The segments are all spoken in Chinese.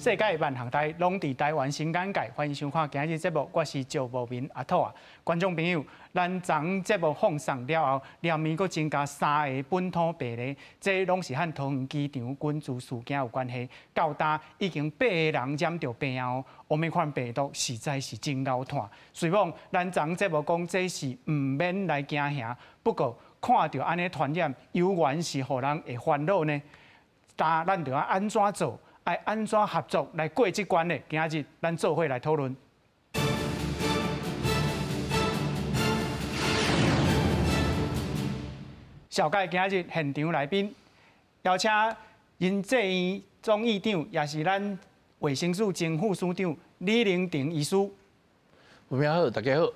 世界万行台，拢伫台湾新眼界，欢迎收看今日节目，我是赵无明阿土啊。观众朋友，咱昨节目放送了后，连面阁增加3个本土病例，这拢是和桃园机场群聚事件有关系。到今已经8个人染到病后，欧米款病毒实在是真够叹。虽望咱昨节目讲这是唔免来惊吓，不过看到安尼传染，有缘是互人会烦恼呢。但咱着要安怎做？爱安怎合作来过这关呢？今日咱做伙来讨论。小介今日现场来宾，邀请林志院总院长，也是咱卫生署前副署长李玲婷医师。有名好，大家好。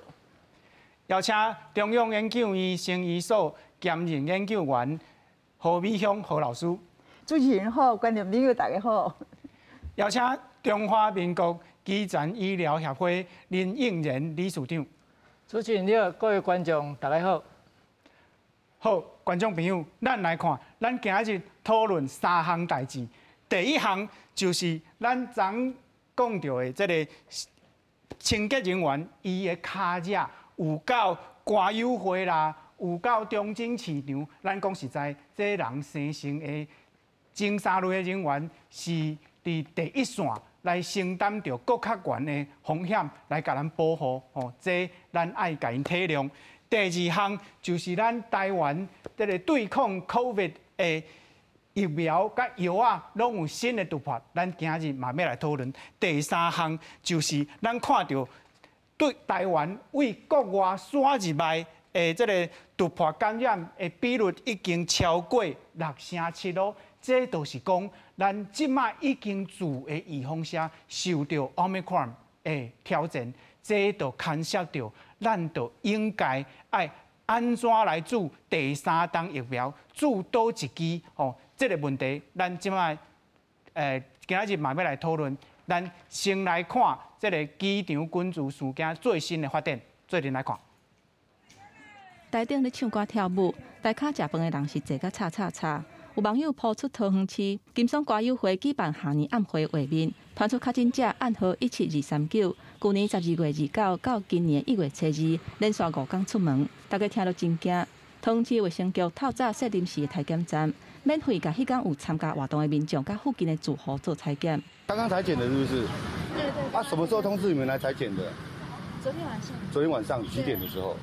邀请中央研究院生医所兼任研究员何美香何老师。主持人好，观众朋友大家好。邀请中华民国基层医疗协会林应仁理事长。主持人好，各位观众大家好。好，观众朋友，咱来看，咱今日讨论3项代志。第一项就是咱昨讲到的这个清洁人员，伊的卡热有到歌友会啦，有到中正市场，咱讲实在，这人生成的。侦查类的人员是伫第一线来承担着更较悬的风险，来甲咱保护。这咱爱甲因体谅。第二项就是咱台湾这个对抗 COVID 的疫苗甲药啊，拢有新的突破。咱今日嘛要来讨论。第三项就是咱看到对台湾为国外输入来的这个突破感染的比率已经超过6.7%咯。这就是讲，咱即卖已经自的预防下受到 Omicron 的挑战，这就牵涉到咱就应该爱安怎来做第3档疫苗，做多一支这个问题，咱即卖今日嘛要来讨论。咱先来看这个机场群聚事件最新的发展，最近来看。台顶咧唱歌跳舞，台骹食饭的人是坐甲叉叉叉。有网友抛出桃园市金松歌友会举办下年暗会画面，传出确诊者暗号17239，去年12月29到今年1月7日，连续5天出门，大家听到真惊。桃园市卫生局透早设临时的采检站，免费甲迄天有参加活动的民众甲附近的住户做采检。刚刚采检的是不是？对对。啊，什么时候通知你们来采检的？昨天晚上。昨天晚上几点的时候？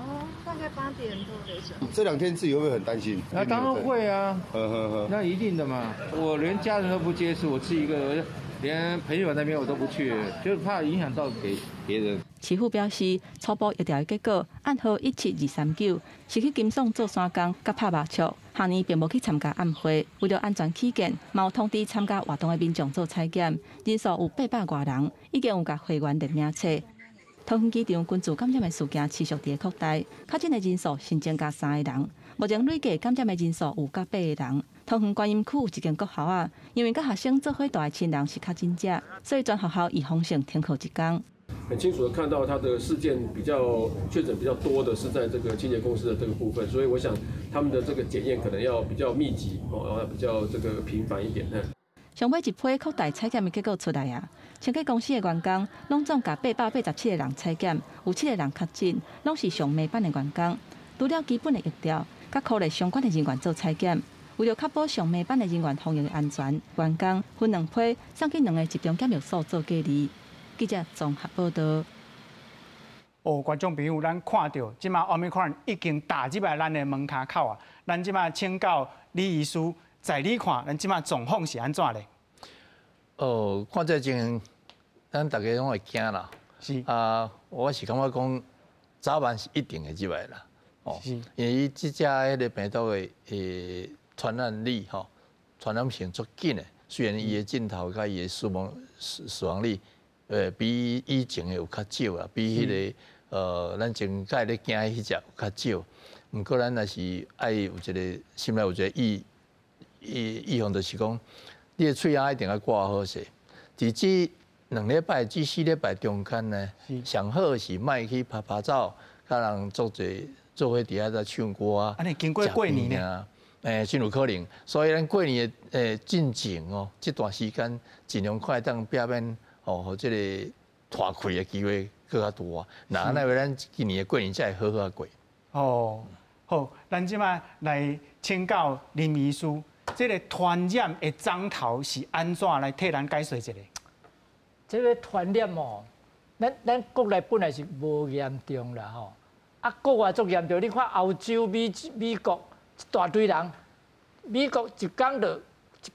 哦，大概8点多的时候。这2天自己会不会很担心？那当然会啊，呵。那一定的嘛。我连家人都不接触，我自己一个，连朋友那边我都不去，就是怕影响到给别人。市府表示，初步疫调的结果暗号17239，是去金松做山工，甲拍麻将。下年并无去参加暗会，为了安全起见，嘛有通知参加活动的民众做采检，人数有800多人，已经有甲会员列名册。桃园机场群聚感染的事件持续伫扩大，确诊的人数新增加3个人，目前累计感染的人数有到8个人。桃园观音区有一间国校啊，因为甲学生做伙住的亲人是确诊者，所以全学校预防性停课1天。很清楚的看到它的事件比较确诊比较多的是在这个清洁公司的这个部分，所以我想他们的这个检验可能要比较密集要比较这个频繁一点。上尾一批扩大采检的结果出来啊，清洁公司的员工拢总甲887个人采检，有7个人确诊，拢是上尾班的员工。除了基本的疫调，甲科类相关的人员做采检，为了确保上尾班的人员防疫安全，员工分2批送去2个集中检疫所做隔离。记者综合报道。观众朋友，咱看到即马 Omicron 已经打入来咱的门骹口啊！咱即马请教李医师，在你看，咱即马状况是安怎咧？看这情形，咱大家拢会惊啦。是啊，我是感觉讲，早晚是一定会入来啦。是，因为伊即只迄个病毒的传染力传染性足紧的，虽然伊的镜头甲伊的死亡率。比以前的有较少啦，比迄个咱前届咧惊迄只有较少。毋过咱也是爱有一个心内有一个预防，就是讲，你的喙牙一定要挂好势。伫这2礼拜至4礼拜中间呢，上好是莫去拍照，甲人做伙伫遐在唱歌啊。安尼经过过年呢？真有可能。所以咱过年进前哦，这段时间尽量快当避免和这个拖开的机会更加大。那为咱今年的过年才会好好过。哦，好，咱即摆来请教林医师，这个传染的征头是安怎来替咱解说一下？这个传染哦，咱国内本来是无严重啦吼，啊国外足严重。你看欧洲、美国一大堆人，美国一天就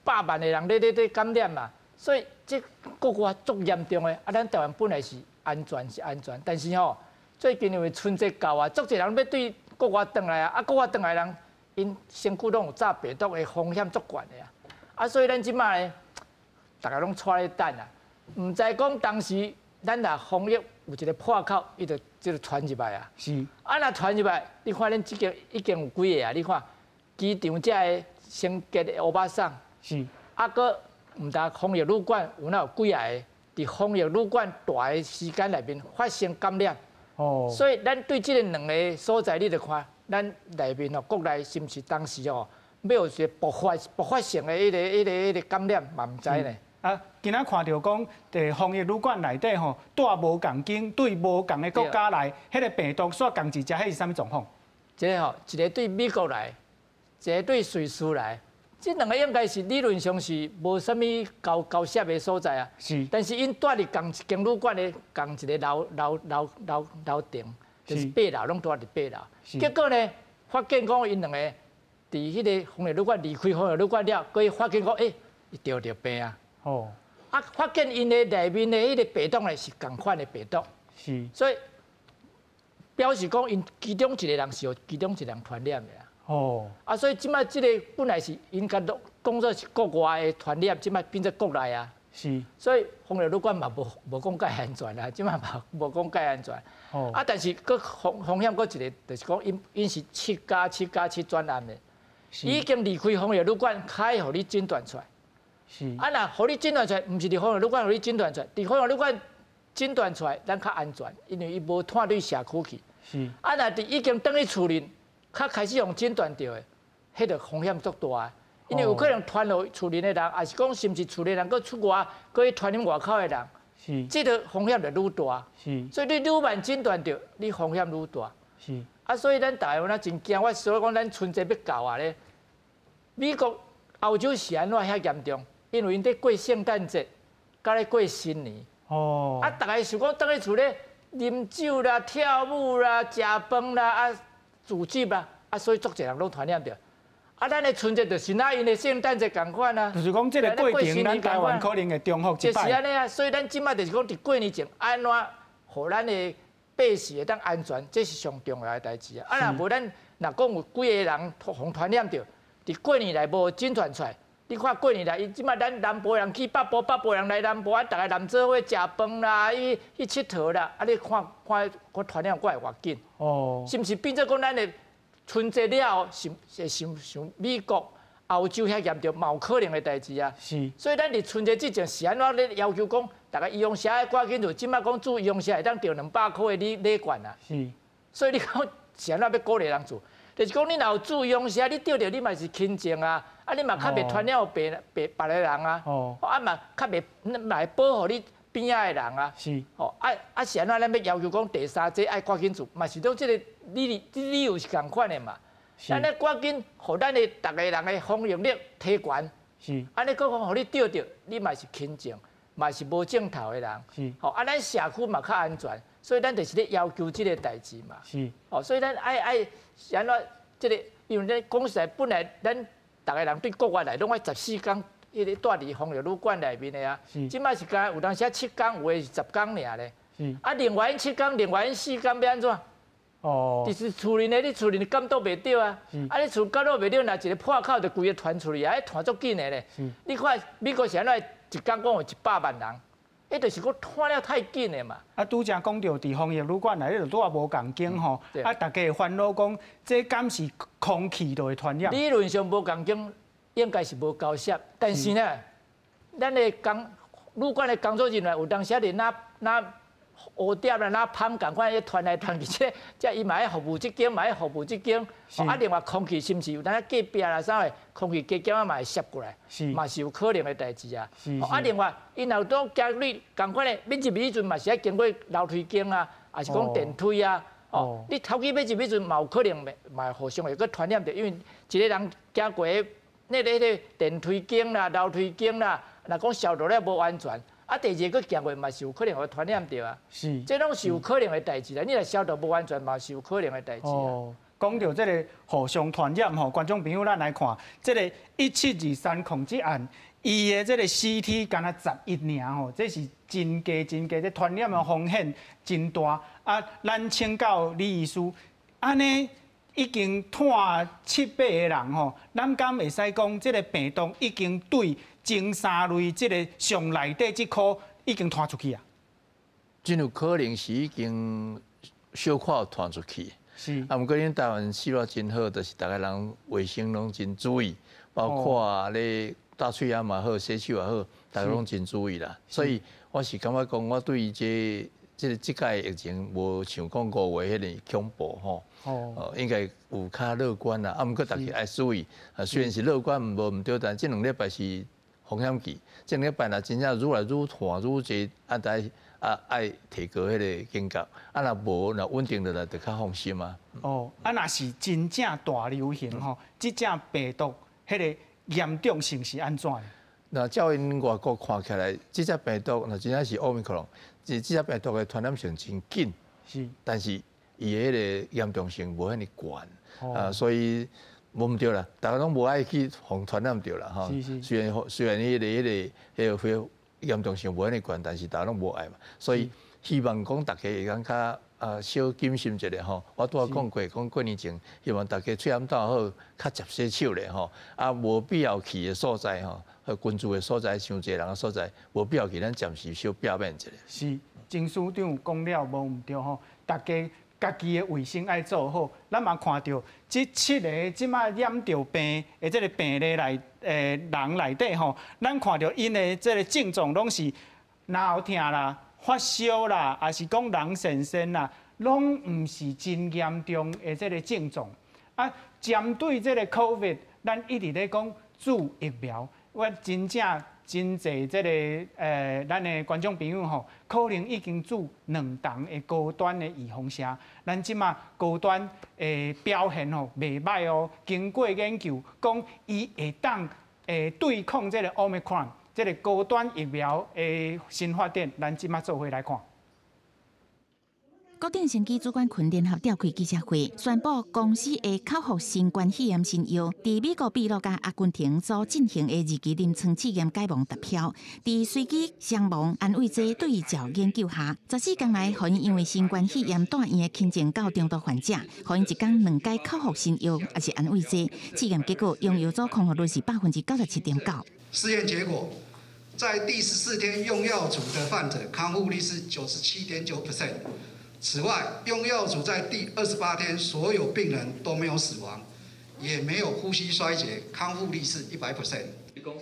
100万个人咧感染嘛，所以这国外足严重的。啊，咱台湾本来是安全，但是吼，最近因为春节到啊，足侪人要对国外转来啊，啊国外转来的人，因身躯拢有炸病毒的风险足悬的啊，啊所以咱即摆咧，大家拢带咧等啊。唔知讲当时咱若防疫有一个破口，伊就传入来啊。是。啊，若传入来，你看咱即个已经有几个啊？你看机场遮个先结的欧巴桑，是。啊，搁唔但防疫旅馆有哪有几啊个？伫防疫旅馆大个时间内面发生感染。哦。所以咱对即个两个所在，你着看咱内面哦，国内是毋是当时哦，要有一个爆发性的迄个感染，嘛唔知呢。啊，今仔看到讲，防疫旅馆内底吼，带无共经对无共的国家来，迄个病毒所共一只，迄是啥物状况？这个吼，一个对美国来，一个对瑞士来，这两个应该是理论上是无啥物交涉的所在啊。是。但是因住伫共一间旅馆的共一个楼顶，就是8楼，拢住伫8楼。结果呢，发现讲因两个伫迄个防疫旅馆离开防疫旅馆了，佮伊发现讲，伊得病啊。哦，啊，发现因的内面的迄个病毒呢是同款的病毒，是，所以表示讲因其中一个人是由其中一个人传染的啊。哦，啊，所以即摆即个本来是应该讲做是国外的传染，即摆变做国内啊。是，所以防疫旅馆嘛无讲介安全啦，即摆嘛无讲介安全。哦，啊，但是佫风险佫一个，就是讲因是7+7+7专案的，已经离开防疫旅馆，开互你诊断出来。是啊，那互你诊断出来，唔是伫防疫旅馆互你诊断出来，伫防疫旅馆诊断出来，咱较安全，因为伊无拖对社区去。是啊，那伫已经等于厝里，较开始用诊断到的，迄个风险足大，因为有可能传落厝里的人，也是讲甚至厝里人，佮出外，佮去传染外口的人。是，这个风险就愈大。是，所以你愈慢诊断到，你风险愈大。是啊，所以咱台湾真惊，我所以讲咱春节要到啊咧，美国、欧洲是安怎遐严重？因为因在过圣诞节，甲咧过新年。哦。啊，大家想讲倒去厝咧啉酒啦、跳舞啦、食饭啦、啊自酒啦，啊，所以足侪人拢传染着。啊，咱的春节就是哪因的圣诞节共款啊。就是讲这个过程，咱台湾可能会重复一摆。就是安尼啊，所以咱即摆就是讲伫过年前安怎，互咱的百姓会当安全，这是上重要的代志啊。啊，若无咱若讲有几个人互传染着，伫过年内无诊断出来。你看过年来，伊即摆咱南部人去北部，北部人来南部，啊，逐个南做伙食饭啦，去佚佗啦，啊，你看传染过来偌紧，哦，是毋是变做讲咱的春节了后，是像美国、欧洲遐严重，嘛有可能的代志啊？是。所以咱伫春节之前是安怎咧要求讲，大家医用车的赶紧做，即摆讲做医用车会当调200块的礼券啊？是。所以你讲是安怎要鼓励人做？就是讲你若有注意用车，你钓着你嘛是轻症啊，啊你嘛较袂传染别个人啊，啊嘛较袂来保护你边仔的人啊，是，哦啊是安怎咱要要求讲第三剂爱赶紧做，嘛是讲即个理由是共款的嘛，咱咧赶紧互咱的逐个人的防疫力提悬，是，安尼讲互你钓着，你嘛是轻症，嘛是无症头的人，是，哦啊咱社区嘛较安全。所以咱就是咧要求这个代志嘛，是，哦，所以咱爱是安怎这个，因为咱讲实在，本来咱逐个人对国外来拢爱14天，迄个住伫防疫旅馆内面的啊，是，即摆是干有当时7天，有诶是10天尔咧，是，啊，另外7天，另外4天要安怎？哦，就是厝里呢，你厝里你监督袂到啊，啊，你厝监督袂到，若一个破口就规个传出去啊，传足紧的咧，你看美国是安怎一天讲有100万人。迄就是讲拖了太紧的嘛。啊，拄则讲到伫防疫旅馆内，迄就拄无共经吼，啊，大家会烦恼讲，这敢是空气就会传染？理论上无共经，应该是无交涉，但是呢，咱的旅馆的工作人员有当时咧，那黑点啦，那芳赶快传来传去，这伊嘛要服务这间，嘛要服务这间。啊，另外空气是毋是有咱隔壁啦啥的，空气加减啊嘛会摄过来，嘛是有可能的代志啊。啊，另外因若都家里赶快咧，免入去阵嘛是要经过楼梯间啊，还是讲电梯啊。哦，你头去要入去阵嘛有可能嘛互相会个传染着，因为一个人行过那个电梯间啦、楼梯间啦，若讲消毒了无安全。啊，第二个行过嘛是有可能会传染着啊，是，这拢是有可能的代志啦。你若消毒不安全嘛是有可能的代志啊。讲到这个互相传染吼，观众朋友咱来看，这个1723控制案，伊的这个CT敢若11尔吼，这是真低，这传染的风险真大。啊，咱请教李医师，安尼已经探7、8个人吼，咱敢会使讲这个病毒已经对前3类这个上内底这颗已经传出去啊？真有可能是已经小可传出去。是。啊，毋过恁台湾视野真好，就是大家人卫生拢真注意，包括咧打喙也嘛好，洗手也好，大家拢真注意啦。所以我是感觉讲，我对于这届疫情无像讲5月迄个恐怖吼。应该有较乐观啦。啊，毋过大家爱注意。啊，虽然是乐观，无对，但这2礼拜是风险期。这2礼拜若真正愈来愈换愈济，啊，爱提高迄个警觉。啊，若无若稳定落来，就较放心啊。啊，若是真正大流行吼，即只病毒迄个严重性是安怎的？那照因外国看起来，即只病毒若真正是Omicron，即只病毒的传染性真紧，是，但是伊的迄个严重性无遐尼悬，啊，所以无毋对啦，大家拢无爱去互传染着啦，吼。虽然迄个严重性无遐尼悬，但是大家拢无爱嘛，所以希望讲大家会讲较小谨慎一下吼。我拄仔讲过，讲过年前希望大家喙暗倒好，较接洗手咧吼。啊，无必要去的所在吼，群聚的所在，伤济人的所在，无必要去，咱暂时小避免一下。是，郑署长讲了无毋对吼，大家家己的卫生爱做好。咱嘛看到这7个即马染着病的这个病例人内底吼，咱看到因的这个症状拢是脑痛啦、发烧啦，还是讲人神神啦，拢毋是真严重的这个症状。啊，针对这个 COVID， 咱一直咧讲注疫苗，我真正。真侪这个咱的观众朋友吼，可能已经注2重的高端的预防针。咱即马高端的表现吼袂歹哦。经过研究，讲伊会当对抗这个 Omicron， 这个高端疫苗的新发展，咱即马做伙来看。国定审计主管群联合召开记者会，宣布公司会口服新冠肺炎新药，伫美国秘鲁甲阿根廷所进行的二期临床试验解盲达标。伫随机伤亡安慰剂对照研究下，14天内，互因因为新冠肺炎住院的轻症到中度患者，互因一天2剂口服新药，也是安慰剂。试验结果，用药组康复率是97.9%。试验结果，在第14天用药组的患者康复率是97.9%。此外，用药组在第28天，所有病人都没有死亡，也没有呼吸衰竭，康复率是100%。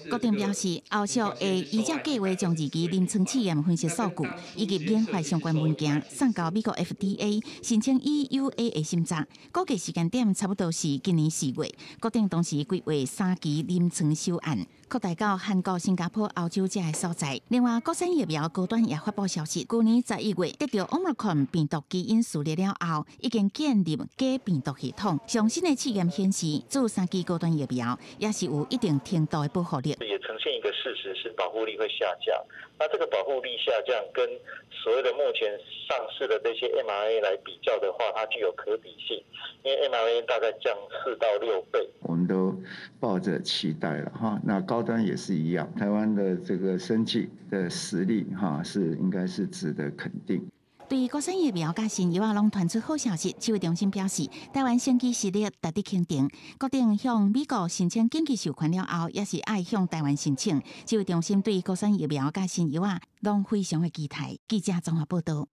国定表示，后续会依照计划将2期临床试验分析数据以及研发相关文件送到美国 FDA 申请 EUA 的审查，估计时间点差不多是今年4月。国定同时规划3期临床修案，扩大到韩国、新加坡、欧洲这些所在。另外，国产疫苗高端也发布消息，去年11月得到 Omicron 病毒基因序列了后，已经建立假病毒系统。上新的试验显示，这3期高端疫苗也是有一定程度的保护力。也呈现一个事实是保护力会下降，那这个保护力下降跟所谓的目前上市的这些 mRNA 来比较的话，它具有可比性，因为 mRNA 大概降4到6倍。我们都抱着期待了哈，那高端也是一样，台湾的这个生技的实力哈是应该是值得肯定。对于国产疫苗甲新药拢传出好消息，指挥中心表示，台湾生技实力值得肯定。决定向美国申请紧急授权了后，也是爱向台湾申请。指挥中心对国产疫苗甲新药拢非常的期待。记者综合报道。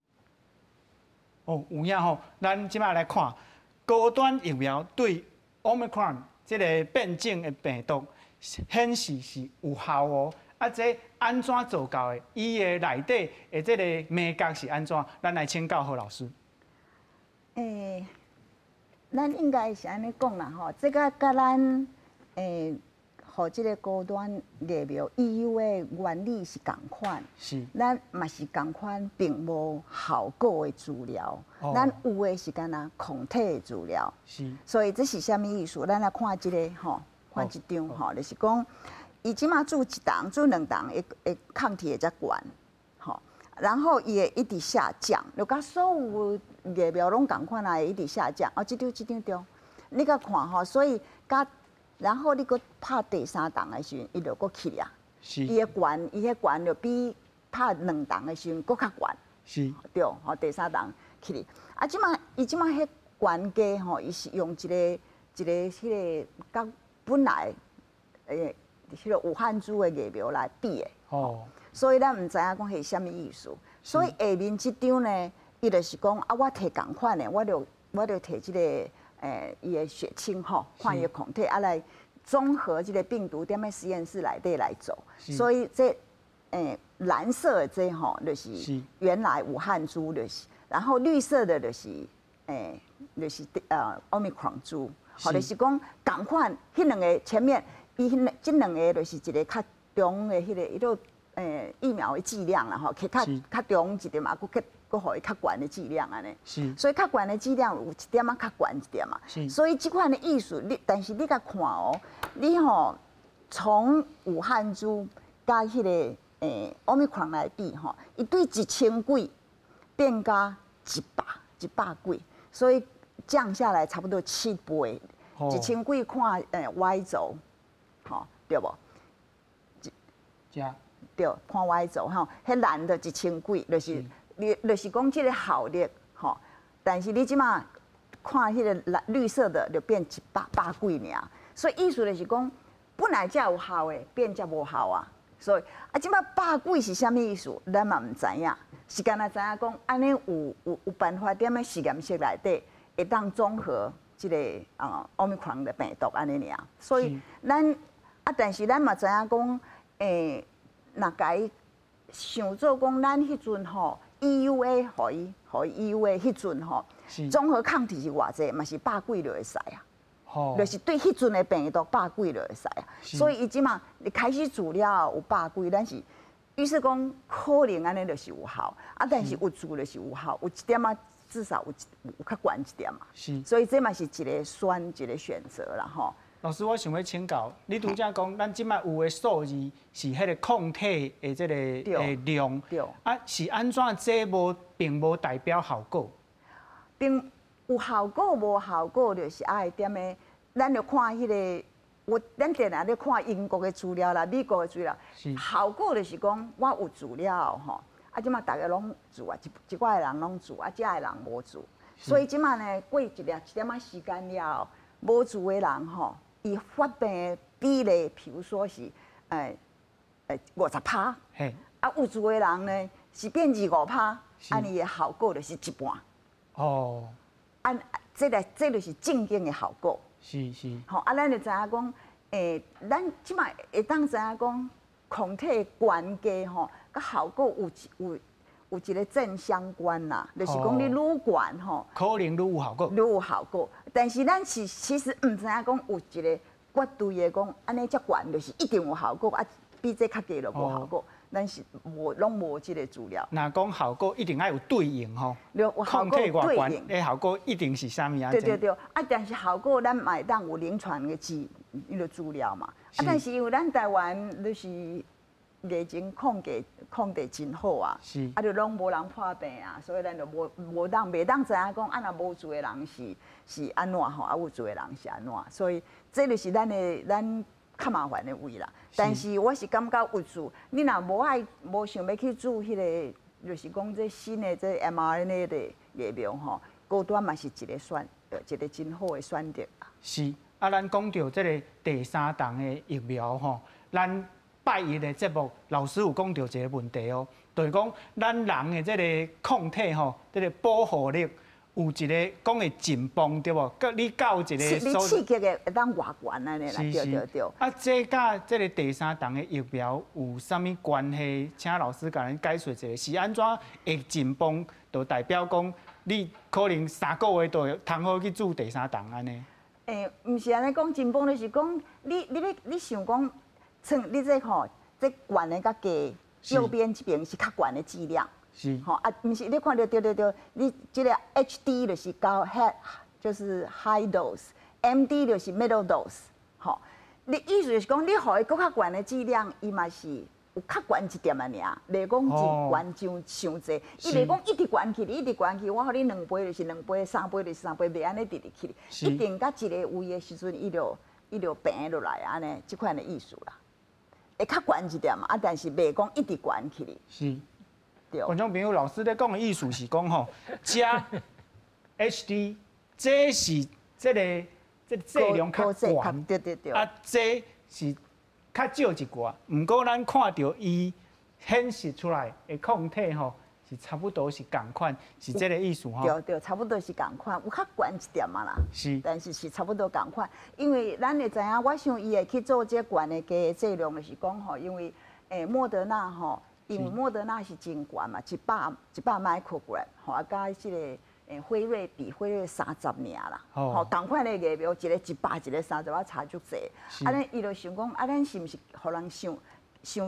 有影吼，咱即摆来看高端疫苗对 Omicron 这个变种的病毒显示是有效哦。这安怎做到的？伊的内底的这个美感是安怎？咱来请教何老师。咱应该是安尼讲啦吼，这个甲咱和这个高端艺苗 EU 的原理是共款，是，咱嘛是共款，并无效果的治疗，咱有的是干那抗体的治疗，是，所以这是啥物意思？咱来看这个吼，看一张吼，就是讲，伊即马做一档、做两档，会抗体会较悬，吼，然后伊会一直下降，就甲所有艺苗拢共款啊，会一直下降。哦，这张对，你甲看吼，所以甲。然后你搁拍第三档的时阵，伊就搁起啊，伊迄悬就比拍两档的时阵搁较悬，是，对，吼第三档起哩。啊，伊即马迄悬价吼，伊是用一个迄个甲本来迄个武汉株的艺苗来比的，哦，所以咱唔知影讲係啥物意思。所以下面即张呢，伊就是讲啊，我摕共款的，我就摕即个。伊的血清吼，看伊的抗体啊来综合这个病毒踮在实验室内底来做，所以这蓝色的这吼就是原来武汉株就是，然后绿色的就是就是Omicron 株，好就是讲共款，迄两个前面伊这两个就是一个较中的迄个伊都疫苗的剂量啦吼，去较中一点嘛，佫互伊较悬的剂量安尼，是，所以较悬的剂量有一点仔较悬一点嘛，是，所以即款的意思，但是你甲看哦，你吼从武汉株甲迄个Omicron 来比吼，伊对1000几变加100几，所以降下来差不多7倍，1000几看Y 轴，吼对无？对，看 Y 轴吼，迄蓝的1000几就是。就是讲这个效力吼，但是你即马看迄个绿色的就变100几尔，所以意思就是讲本来才有效的变才无效啊，所以即马100几是啥物意思？咱嘛唔知影，是干那知影讲安尼有办法踮咧实验室内底会当综合即个Omicron 的病毒安尼尔，所以咱但是咱嘛知影讲若甲想做讲咱迄阵吼。EUA 互伊 EUA 迄阵吼，综合抗体是偌济，嘛是100几就会使啊。哦，就是对迄阵的病毒100几就会使啊。所以伊即马你开始治疗有100几，但是于是讲可能安尼就是有效，但是有治就是有效，有一点仔至少有较悬一点嘛。是，所以这嘛是一个选择啦吼。老师，我想要请教，你拄则讲，咱即摆有的数字是迄个抗体的这个量，是安怎？这并无代表效果。并有效果无效果，就是爱踮的，咱就看迄个，咱定定咧看英国的资料啦、美国的资料，效果就是讲我有治疗吼，即摆大家拢治啊，一寡的人拢治，遮的人无治，所以即摆呢过一点仔时间了，无治的人吼。伊发病的比例，譬如说是50%，有治的人呢是变25%，安尼的效果就是一半。哦，这就是正经的效果。是。好，咱就知影讲，咱即摆会当知影讲，抗体悬价吼，甲效果有一个正相关啦，就是讲你愈悬吼，可能愈有效果。愈有效果，但是咱其实唔知影讲有一个绝对的讲，安尼遮悬就是一定有效果，比这较低就无效果。咱是拢无即个资料。若讲效果一定要有对应吼，抗体外悬的效果一定是啥物啊？对，但是效果咱嘛会当有临床的资料嘛。但是因为咱台湾就是。疫情控制真好啊，就拢无人破病啊，所以咱就袂当知影讲，若无治的人是安怎吼，有治的人是安怎，所以这就是咱较麻烦的位啦。但是我是感觉有治，你若无想要去做迄个，就是讲这新的这 mRNA 的疫苗吼，高端嘛是一个真好的选择啊。是，咱讲到这个第三档的疫苗吼，咱。拜一的节目，老师有讲到一个问题哦，就是讲咱人的这个抗体吼，这个保护力有一个讲的紧绷对无？你到一个你刺激的会当偌悬安尼啦，对。啊，这甲这个第三档的疫苗有啥物关系？请老师甲咱解说一下，是安怎会紧绷？就代表讲你可能3个月就通好去做第三档安尼？毋是安尼讲紧绷，就是讲你想讲，像你这吼，这悬的甲低，右边这边是较悬的剂量。是，吼啊，毋是你看到对，你这个 HD 就是高 head 就是 high dose，MD 就是 middle dose， 吼，你意思就是讲，你互伊搁较悬的剂量，伊嘛是有较悬一点啊尔，袂讲真悬伤济，伊袂讲一直悬起，一直悬起，我互你2杯就是2杯，3杯就是3杯，袂安尼直直起，一定到一个位的时阵，伊就平落来安尼，即款的意思啦，会较悬一点啊，但是袂讲一直悬起哩。是。观众朋友，老师咧讲的意思是讲吼，加 HD， 这是这剂量较悬，对。啊，这是较少一寡，毋过咱看到伊显示出来的抗体吼，是差不多是共款，是这个意思吼。对，差不多是共款，有较悬一点嘛啦。是，但是差不多共款，因为咱会知影，我想伊会去做这悬的剂量，就是讲吼，因为莫德纳吼。因为莫德纳是真悬嘛，100 microgram， 吼啊，甲即个辉瑞比辉瑞30尔啦，吼，同款的疫苗，一个100，一个30，啊差足济。啊，咱伊就想讲，啊，咱是毋是互人伤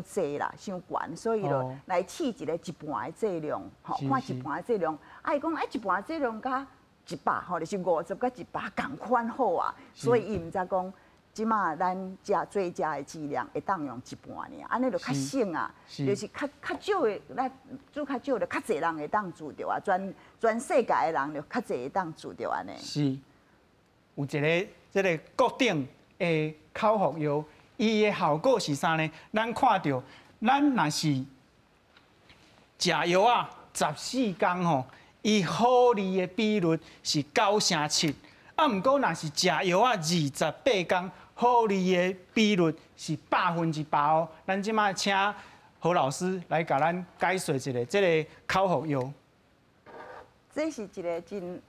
济啦，伤悬，所以就来试一个一半的剂量，吼，看一半的剂量。啊，伊讲，一半的剂量甲100，吼，就是50甲100共款好啊，所以伊毋知讲。即马咱最佳的剂量会当用一半尔，安尼就较省啊，就是较少的，咱做较少的，较侪人会当做着啊，全世界的人就较侪会当做着安尼。是，有一个即个固定的口服药，伊的效果是啥呢？咱看到，咱若是食药啊，14天吼，伊好利的比率是9%，啊，毋过若是食药啊，28天。好利的比率是100%哦。咱即摆请何老师来甲咱解说一下这个口服药。这是一个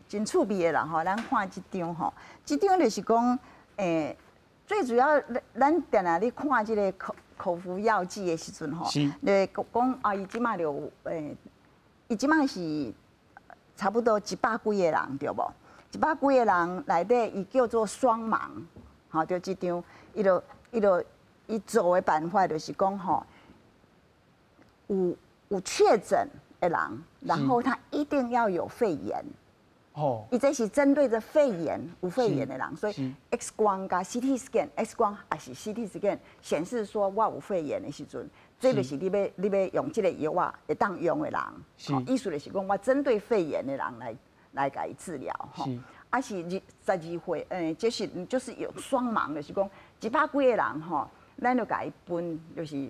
真趣味的啦吼，咱看这张吼，这张就是讲，最主要咱定定咧看这个口服药剂的时阵吼，咧讲啊，伊即摆就伊即摆是差不多100几个人对无？100几个人内底，伊叫做双盲。好，就这张，伊做的办法就是讲吼，有确诊的人，然后他一定要有肺炎。哦，伊这是针对着肺炎有肺炎的人，所以 X 光加 CT scan，X 光还是 CT scan 显示说我有肺炎的时阵，这就是你要用这个药啊，会当用的人。好，意思就是讲我针对肺炎的人来给伊治疗。吼。啊是12岁，就是有双盲，就是讲100几个人吼，咱就甲伊分，就是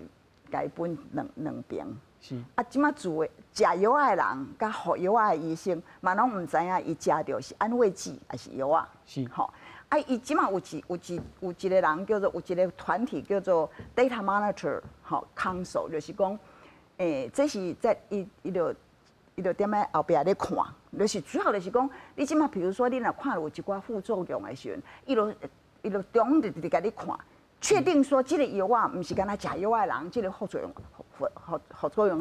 甲伊分两边。是。啊，即马做的食药的人，甲服药的医生，嘛拢唔知影伊食着是安慰剂还是药啊。是。吼，啊，伊即马有一个人叫做有一个团体叫做 Data Monitor 吼 Council， 就是讲，这是在伊就踮咧后壁咧看，就是主要就是讲，你即马比如说你若看有一寡副作用的时阵，伊就中直直甲你看，确定说这个药啊，毋是干那食药的人，这个副作用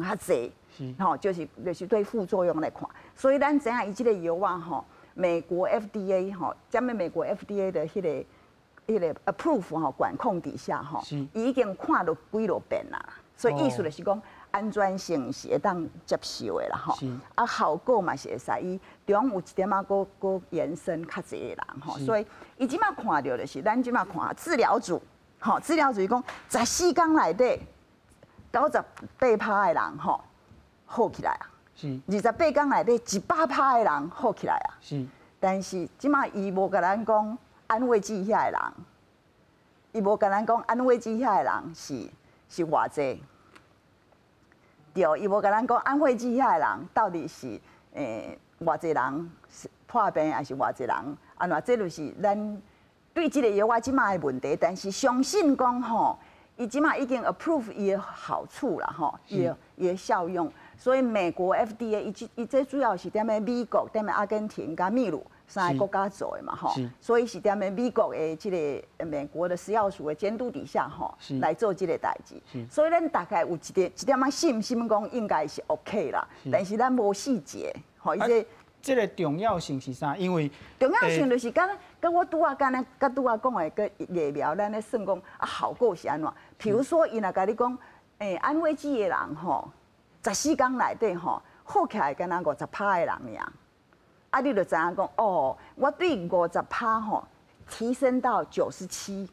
较济，吼，就是对副作用来看。所以咱知影伊这个药啊，吼，美国 FDA 吼，在美国 FDA 的迄个 approve 吼管控底下吼，伊已经看到几落遍啦，所以意思就是讲。安全性是会当接受的啦，吼，啊效果嘛是会使，伊中有一点仔搁延伸较济的人，吼，所以伊即马看到就是咱即马看治疗组，吼，治疗组伊讲14天内底98%的人吼好起来啊，是28天内底100%的人好起来啊，是，但是即马伊无甲咱讲安慰剂遐的人，伊无甲咱讲安慰剂遐的人是偌济。对，伊无甲咱讲安慰剂遐的人到底是偌济人破病，还是偌济人安怎？这就是咱对这个药啊即马的问题。但是相信讲吼，伊即马已经 approve 伊的好处啦，吼，伊的效用，所以美国 FDA 伊这主要是踮咧美国、踮咧阿根廷、甲秘鲁3个国家做的嘛吼，所以是踮咧美国的这个美国的食药署的监督底下吼来做这个代志。所以咱大概有一点仔信心讲应该是 OK 啦，但是咱无细节吼，伊这个重要性是啥？因为重要性就是跟我拄啊讲的个疫苗，咱咧算讲啊效果是安怎？譬如说，伊若甲你讲，安慰剂的人吼，14天内底吼好起来，敢若50%的人尔。啊，你就知影讲哦，我对50%吼提升到97%，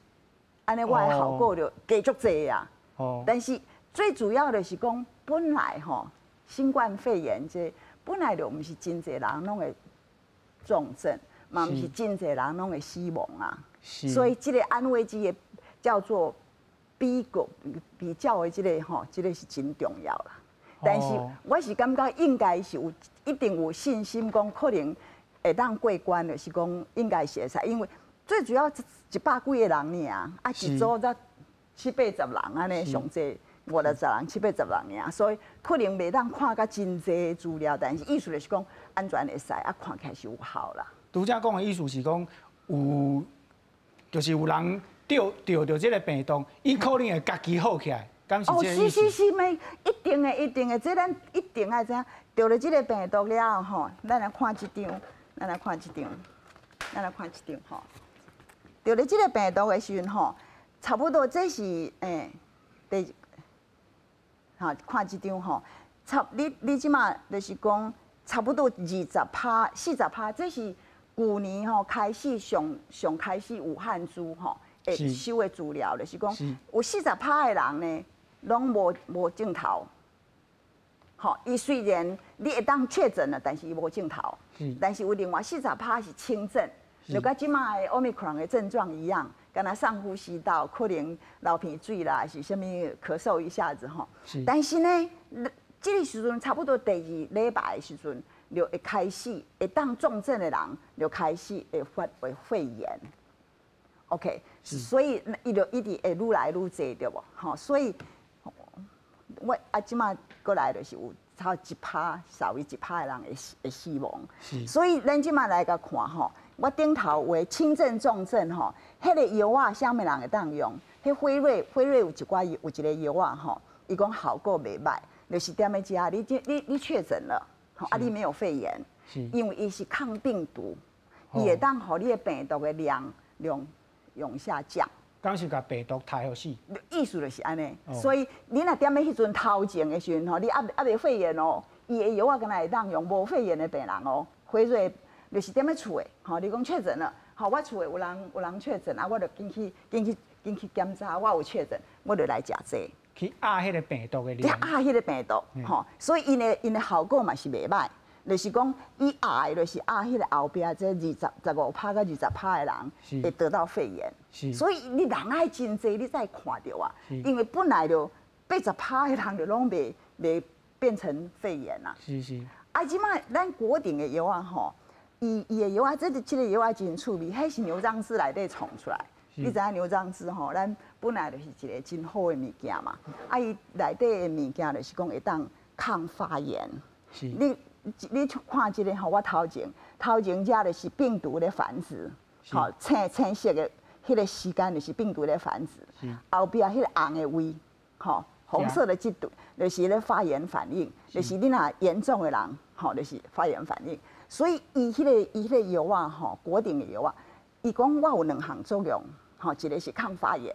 安尼我的效果就加足济啊。哦。但是最主要的是讲，本来吼新冠肺炎这本来就毋是真侪人拢会重症，嘛毋是真侪人拢会死亡啊。所以这个安慰剂的叫做比较的这个吼，这个是真重要啦。但是我是感觉应该是一定有信心，讲可能会当过关的，是讲应该是会使，因为最主要100几个人尔，啊一组才70-80人安尼上济，50人70-80人尔，所以可能袂当看甲真济资料，但是意思就是讲安全会使，啊看起来是有效啦。拄则讲的意思是讲有，就是有人得这个病毒，伊可能会家己好起来。哦，是，咪一定的，这咱一定爱知影，得了这个病毒了吼，咱来看一张吼。得了这个病毒的时阵吼，差不多这是看一张吼，你即马就是讲差不多20%、40%，这是去年吼开始上开始武汉株吼。收的资料就是讲，有40%的人呢，拢无症头。吼，伊虽然你会当确诊了，但是伊无症头。但是有另外40%是轻症，就甲即卖 Omicron 的症状一样，敢若上呼吸道可能流鼻水啦，是啥物咳嗽一下子吼。但是呢，这个时阵差不多第2礼拜的时阵，就会开始会当重症的人就开始会发肺炎。OK， 所以伊就一直会愈来愈济，对无？吼，所以我即马过来就是有超1%，少于1%的人会死亡。所以咱即马来甲看吼，我顶头话轻症、重症吼，迄个药啊，啥物人会当用？迄辉瑞有一个药啊吼，伊讲效果袂歹，就是踮咧遮，你确诊了，吼啊，你没有肺炎，因为伊是抗病毒，伊会当互你的病毒的量用下降，刚是甲病毒杀互死，意思就是安尼。所以你若踮咧迄阵头前的时阵吼，你还袂肺炎哦，伊的药啊，敢若会当用无肺炎的病人哦。辉瑞就是踮咧厝的，吼，你讲确诊了，吼，我厝的有人确诊啊，我就进去检查，我有确诊，我就来食这。去压迄个病毒的量，压迄个病毒，吼，所以因的效果嘛是袂歹。就是讲，伊压的，就是压迄个后壁这15%到20%的人会得到肺炎，所以你人爱真济，你才看到啊。因为本来就80%的人就拢袂变成肺炎啦。啊，即摆咱国定的药啊吼，伊的药啊，这个药啊真趣味，迄是牛樟芝内底创出来。你知影牛樟芝吼，咱本来就是一个真好的物件嘛。啊，伊内底的物件就是讲会当抗发炎。你看这个吼，我头前遮就是病毒咧繁殖，吼青色的迄个时间就是病毒咧繁殖，后壁迄个红的位，吼红色的这段就是咧发炎反应，就是你若严重的人，吼就是发炎反应。所以伊迄个药啊，吼国定的药啊，伊讲我有2项作用，吼一个是抗发炎，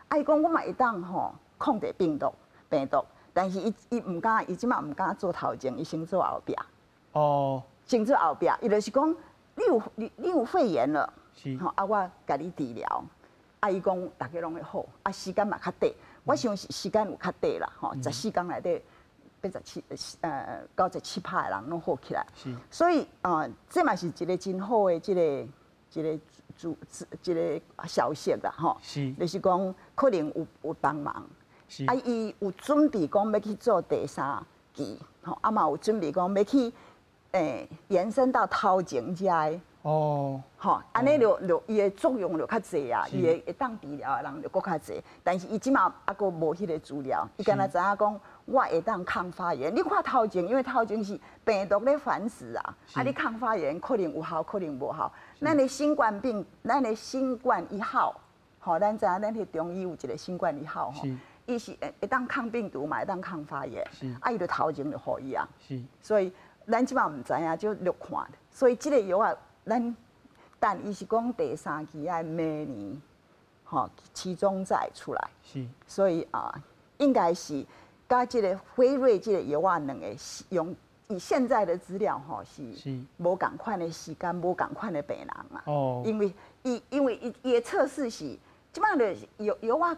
啊伊讲我嘛会当吼控制病毒。但是伊唔敢，伊即马唔敢做头前，伊先做后壁。哦，先做后壁，伊就是讲，你有肺炎了，吼啊，我甲你治疗，啊伊讲大家拢会好，啊时间嘛较短，我想时间有较短啦，吼14天内底97%的人拢好起来。所以这嘛是一个真好的一个消息啦，吼，就是讲可能有帮忙。啊，伊有准备讲要去做第3期，吼，啊嘛有准备讲要去延伸到头前遮的哦，吼，安尼就伊的作用就较济啊，伊会当治疗的人就搁较济。但是伊即马还搁无迄个资料，伊敢若知影讲我会当抗发炎。你看头前，因为头前是病毒咧繁殖啊，啊你抗发炎可能有效，可能无效。咱的新冠1号，吼，咱知影咱迄中医有一个新冠1号吼。伊是会当抗病毒嘛，会当抗发炎，啊，伊就头前就互伊啊，所以咱即马毋知影，就录看，所以即个药啊，但伊是讲第3期要明年，吼，期中再出来，所以应该是甲即个辉瑞即个药啊，两个用以现在的资料吼是无共款的时间，无共款的病人啊，因为伊的测试是即马的药啊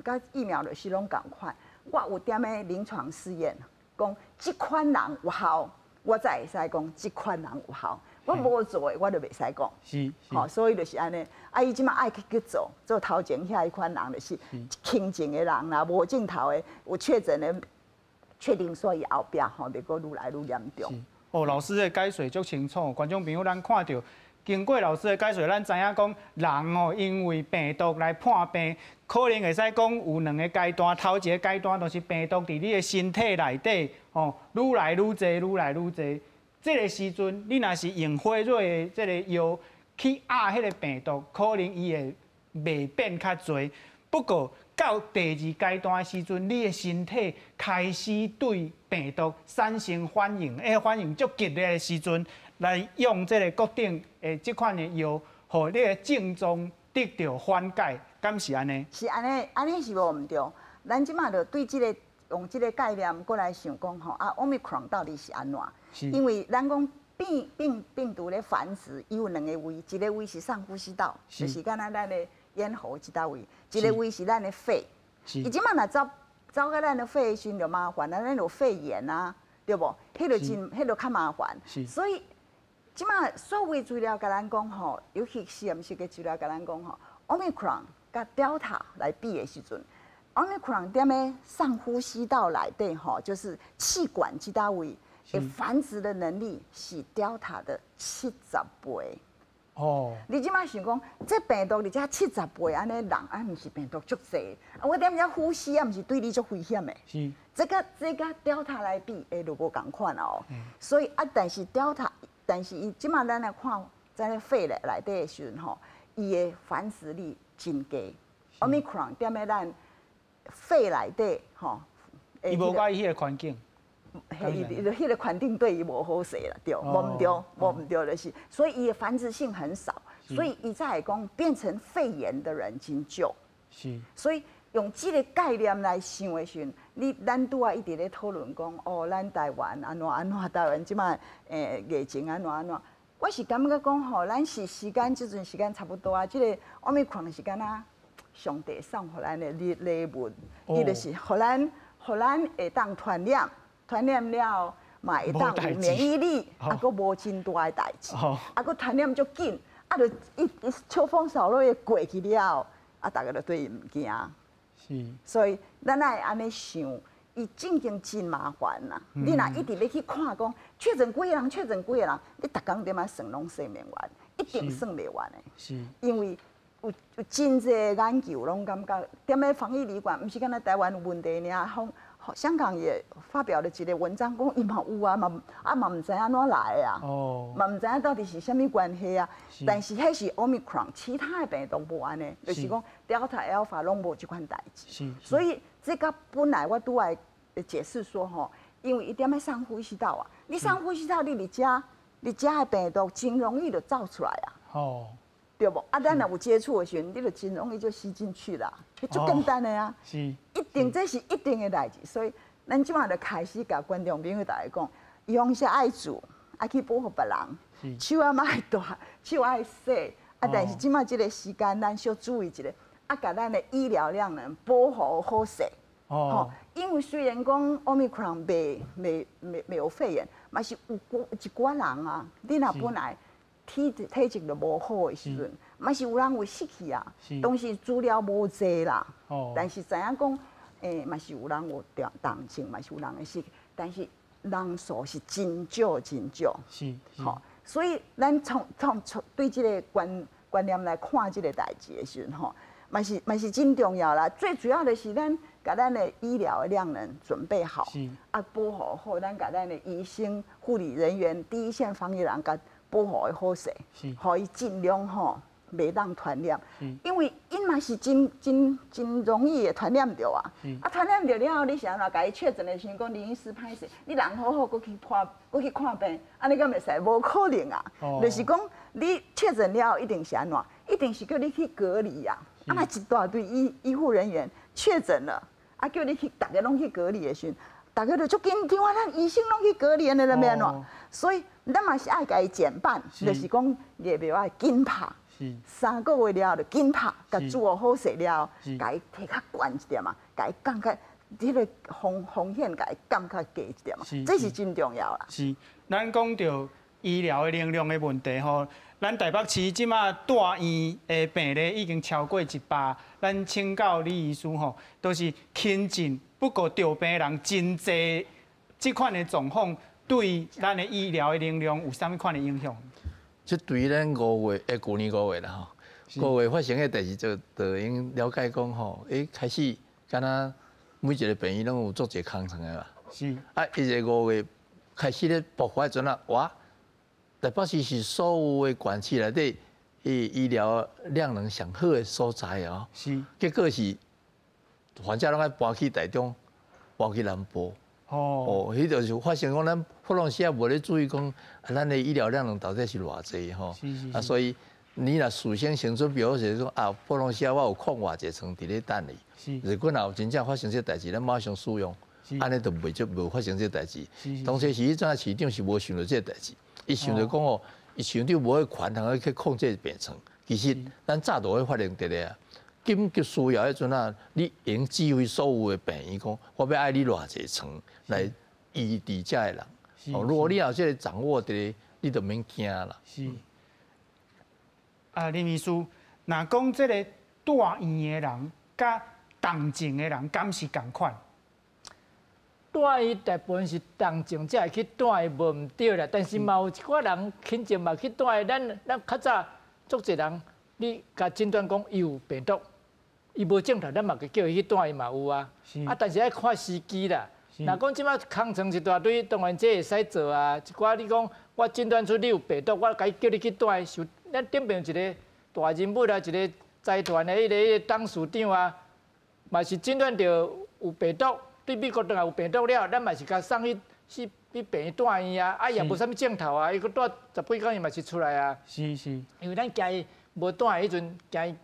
甲疫苗就是拢共款，我有点的临床试验，讲即款人有效，我才会使讲即款人有效。我无做的，我就袂使讲。吼，所以就是安尼。啊，伊即马爱去做头前遐一款人，就是轻症的人啦，无镜头的有确诊的，确定所以后壁吼，袂阁愈来愈严重。哦，老师的解说足清楚，观众朋友咱看到。经过老师的解说，咱知影讲人哦，因为病毒来判病，可能会使讲有2个阶段。头一个阶段就是病毒伫你的身体内底哦，愈来愈侪，愈来愈侪。这个时阵，你若是用辉瑞的这个药去压迄个病毒，可能伊会未变较侪。不过到第2阶段的时阵，你的身体开始对病毒产生反应，反应足激烈的时阵。来用这个固定的这款的药，互你的症状得到缓解，敢是安尼？是安尼，安尼是无毋对。咱即马就对这个用这个概念过来想讲吼，Omicron 到底是安怎？因为咱讲病毒咧繁殖，伊有2个位，一个位是上呼吸道，就是敢若咱的咽喉即搭位；一个位是咱的肺。伊即马若走到咱的肺时就麻烦啊，咱有肺炎啊，对无？迄就较麻烦。所以即马所有资料甲咱讲吼，尤其实验室嘅资料甲咱讲吼 ，Omicron 甲 Delta 来比的时阵 ，Omicron 踮咧上呼吸道内底吼，就是气管即搭位的繁殖的能力是 Delta 的70倍。哦，你即马想讲，这病毒而且70倍安尼人，毋是病毒足济，我踮遮呼吸毋是对你足危险的。是，这个 Delta 来比，就无共款哦。所以但是伊即马咱来看，在咧肺内底的时阵吼，伊的繁殖力真低。Omicron 踮咧咱肺内底吼，伊无甲伊迄个环境，迄个环境对伊无好势啦，对，无毋对就是，所以伊的繁殖性很少，所以伊才会讲变成肺炎的人真少。是，所以用这个概念来想的时阵，咱拄啊一直咧讨论讲，咱台湾安怎，台湾即摆疫情安怎，我是感觉讲吼，咱是时间即阵时间差不多啊，这个Omicron是敢若上帝送互咱的礼物，伊就是互咱会当传染了嘛会当有免疫力，阁无真大的代志，阁传染足紧，就一秋风扫落去过去了，大家就对伊毋惊。是，所以咱爱安尼想，伊正经真麻烦啦。你若一直要去看讲确诊几个人，你逐工踮啊算拢算袂完，一定算袂完的。是，因为有真侪研究拢感觉，踮咧防疫旅馆，毋是敢若台湾有问题尔，香港也发表了一个文章，讲伊嘛有啊，嘛毋知安怎来的啊，嘛毋知影到底是啥物关系啊。但是迄是 Omicron， 其他的病毒无安尼，就是讲 Delta、Alpha 拢无即款代志。所以这个本来我拄来解释说吼，因为伊踮咧上呼吸道啊，你上呼吸道你遮的病毒真容易就走出来啊。哦。对不？咱若有接触的时阵，你就真容易就吸进去啦，就简单的啊。是，这是一定的代志，所以咱即马就开始甲观众朋友大家讲，用些爱做，爱去保护别人，手啊莫爱大，手爱细，但是即马即个时间，咱小注意一下，甲咱的医疗量能保护好势。哦，因为虽然讲 Omicron 没有肺炎，嘛是有一寡人啊，你若本来。体质就无好的时阵，嘛是有人会失去啊。当时资料无济啦，但是知影讲，嘛是有人有重症，嘛是有人会失去，但是人数是真少。是，所以咱从对这个观念来看这个代志的时候，吼，嘛是真重要啦。最主要的是咱把咱的医疗的量能准备好，啊，保护好咱把咱的医生、护理人员、第一线防疫人甲保护的好势，互伊尽量吼袂当传染，因为因嘛是真容易会传染着啊。啊，传染着了后，你是安怎？甲伊确诊的时候讲林医师歹势，你人好好，搁去看病，安尼敢袂使？无可能啊！就是讲你确诊了后，一定是安怎？一定是叫你去隔离啊！啊，那一大堆医护人员确诊了，啊，叫你去，大家拢去隔离的时候，大家就足紧张啊！咱医生拢去隔离，安尼要安怎？所以咱嘛是爱甲伊减半，就是讲疫苗爱紧拍。3个月了后就紧拍，甲做好好势了后，甲伊摕较悬一点嘛，甲伊降较，迄个风险甲伊降较低一点嘛，这是真重要啦。是，咱讲到医疗的能量的问题吼，咱台北市即马大院的病例已经超过100，咱请教李医师吼，都是轻症，不过着病人真济，这款的状况对咱的医疗的能量有啥物款的影响？这对于咱去年5月啦吼，5月发生的代志就应了解讲吼，开始敢若每一个病院拢有做一个工程的啦。是。啊，伊个5月开始咧爆发的阵啊，哇！台北市是所有的县市内底医疗量能上好的所在哦。是。结果是患者拢爱搬去台中，搬去南部。哦，迄就是发现讲咱普隆西亚无咧注意讲，咱的医疗量能到底是偌济吼。啊，所以你若事先先准备好势讲啊，普隆西亚我有空偌一层伫咧等你。如果若有真正发生这代志，咱马上使用，安尼就无发生这代志。当初是迄阵市长是无想到这代志，伊想着讲哦，伊市长无去权通去控制病床，其实咱早就会发现得咧啊。紧急需要迄阵啊，你用指挥所有的病院讲，我要爱你偌济床来医治遮的人。哦，如果你有这个掌握的，你就免惊啦。是。啊，林医师，若讲这个住院的人，甲重症的人，敢是同款？住院大部分是重症才会去住院，无毋对啦。但是嘛有一寡人轻症嘛去住院，咱较早足侪人，你甲诊断讲伊有病毒。伊无症头，咱嘛叫伊去住院嘛有啊。啊，但是爱看时机啦。若讲即摆空床一大堆，当然这会使做啊。一寡你讲我诊断出你有病毒，我该叫你去住院。咱顶边一个大人物啊，一个财团的迄个董事长啊，嘛是诊断到有病毒，对美国当然有病毒了，咱嘛是甲送去病院住院啊。啊，也无啥物症头啊，伊搁住10几工伊嘛是出来啊。是。因为咱惊伊无住院迄阵，惊伊。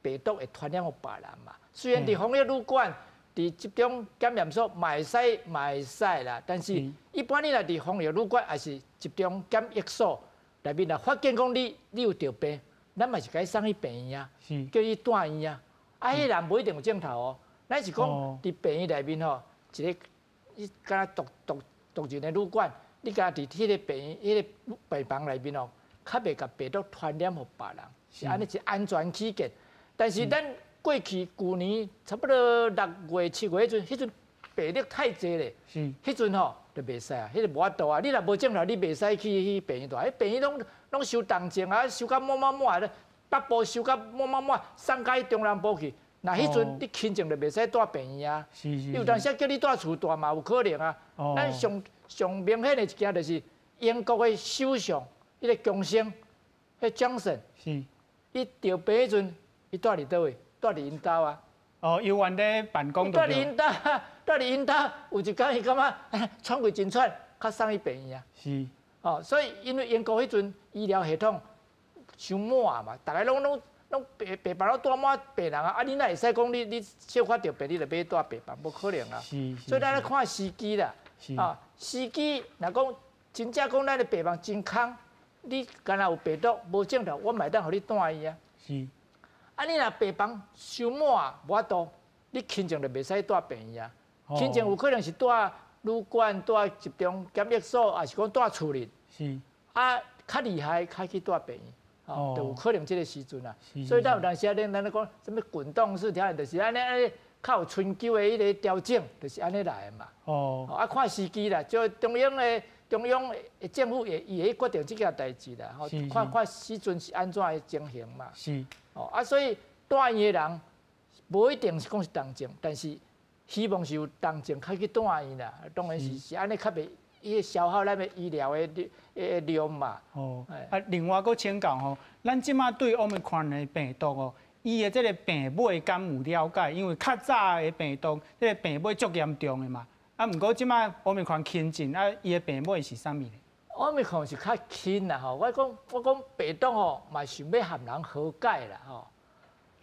病毒会传染给别人嘛？虽然伫防疫旅馆、伫集中检验所嘛会使啦，但是一般你若伫防疫旅馆还是集中检疫所内面，若发现讲你有着病，咱嘛是该送去病院啊，叫伊住院啊。啊，迄人无一定有症头哦，咱是讲伫病院内面吼，一个你敢若独人的旅馆，你敢伫迄个病院、迄个病房内面哦，较袂甲病毒传染给别人，是安尼是安全起见。但是咱过去去年差不多6月、7月迄阵病例太济咧，迄阵吼就袂使啊，迄个无法度啊。你若无症头，你袂使去病院住，迄病院拢收重症啊，收甲满咧，北部收甲满，送到中南部去。那迄阵你轻症就袂使住病院啊。你有当时叫你住厝住嘛，有可能啊。咱上明显的一件就是英国的首相，迄个强生，迄Johnson，伊得病迄阵。伊住伫倒位？住伫因兜啊。哦，有原咧办公。住伫因兜，住伫因兜，有一天伊感觉喘过真喘，较送去病院啊。是。哦，所以因为英国迄阵医疗系统伤满嘛，逐个拢病房拢住满病人啊。啊，你哪会使讲你小可着病，你就要住病房，无可能啊。是。所以咱咧看时机啦。啊，时机若讲真正讲咱的病房真空，你敢若有病毒无症头，我嘛会当互你住院啊。是。啊，你若病房伤满，无法度，你轻症就袂使住病院啊。轻症有可能是住旅馆、住集中检疫所，还是讲住厝里。是。啊，较厉害，较去住病院，哦，就有可能这个时阵啊。所以咱有当时啊，咱咧讲什么滚动式调整，就是安尼较有春秋的迄个调整，就是安尼来的嘛。哦。啊，看时机啦，就中央的中央的政府也会决定这件代志啦，吼，看时阵是安怎的情形嘛。是。哦啊，所以带院的人无一定是讲是动静，但是希望是有动静较去带院啦。当然是安尼较袂伊消耗咱的医疗的量嘛。哦。啊，另外佫请教吼，咱即马对Omicron的病毒哦。伊的这个病尾敢有了解？因为较早的病毒，这个病尾足严重的嘛。啊，毋过即摆Omicron轻症，啊，伊的病尾是啥物呢？Omicron是较轻啦吼，我讲病毒吼，嘛想要和人和解啦吼。